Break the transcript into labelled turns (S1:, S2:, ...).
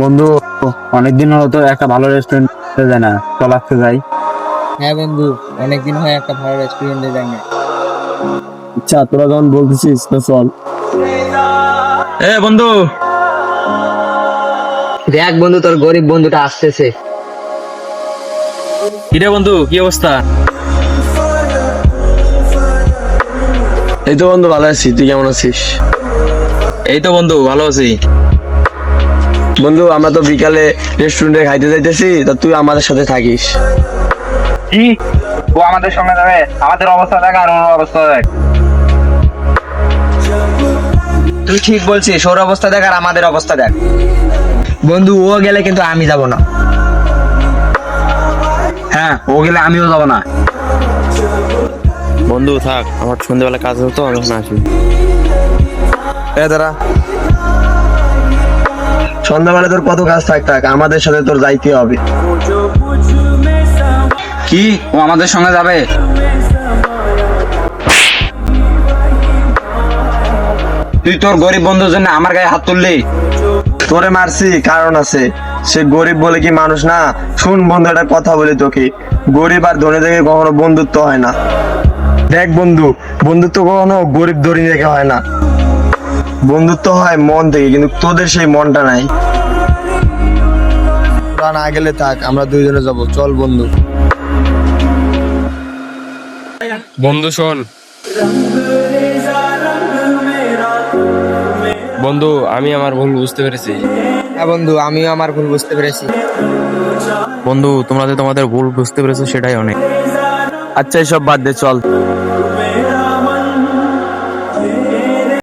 S1: বন্ধু, অনেকদিন হলো তো একটা ভালো রেস্টুরেন্টে যায় না, চল আজকে যাই।
S2: হ্যাঁ বন্ধু, অনেকদিন হয় একটা ভালো রেস্টুরেন্টে যাই না।
S1: আচ্ছা, তোরা যখন বলতেছিস তো চল। বন্ধু,
S2: দেখ বন্ধু, তোর গরিব বন্ধুটা আসতেছে।
S1: কিরে বন্ধু, কি অবস্থা?
S3: এই তো বন্ধু ভালো আছি, তুই কেমন আছিস?
S1: এই তো বন্ধু, ভালো আছি।
S3: বন্ধু আমরা তো বিকালে রেস্টুরেন্টে খাইতে যাইতেছি, তা তুই আমাদের সাথে থাকিস।
S1: কি? ও আমাদের সঙ্গে যাবে? আমাদের অবস্থা দেখ আর ওর অবস্থা দেখ।
S2: তুই ঠিক বলছিস, ওর অবস্থা দেখ আর আমাদের অবস্থা দেখ। বন্ধু, ও গেলে কিন্তু আমি যাব না।
S1: হ্যাঁ, ও গেলে আমিও যাবো না।
S4: বন্ধু থাক, আমার সন্ধ্যেবেলা কাজ হতো, আমি এখন আসি।
S3: দাঁড়া, সন্ধ্যাবেলা তোর কত কাজ থাক, আমাদের সাথে তোর যাইতে হবে।
S1: কি, ও আমাদের সঙ্গে যাবে? তুই তোর গরিব বন্ধুর জন্য আমার গায়ে হাত তুললি?
S3: তোরে মারছি কারণ আছে, সে গরিব বলে কি মানুষ না? শুন বন্ধু, একটা কথা বলি তোকে, গরিব আর ধনী থেকে কখনো বন্ধুত্ব হয় না। দেখ বন্ধু, বন্ধুত্ব কখনো গরিব ধনী থেকে হয় না, বন্ধুত্ব হয় মন থেকে, কিন্তু তোদের সেই মনটা নাই। তোরা না গেলে থাক, আমরা দুইজনে যাব, চল বন্ধু।
S4: বন্ধু শোন, বন্ধু আমি আমার ভুল বুঝতে পেরেছি।
S2: হ্যাঁ বন্ধু, আমিও আমার ভুল বুঝতে পেরেছি।
S4: বন্ধু তোমরা যে তোমাদের ভুল বুঝতে পেরেছো সেটাই অনেক।
S3: আচ্ছা এসব বাদ দে, চল।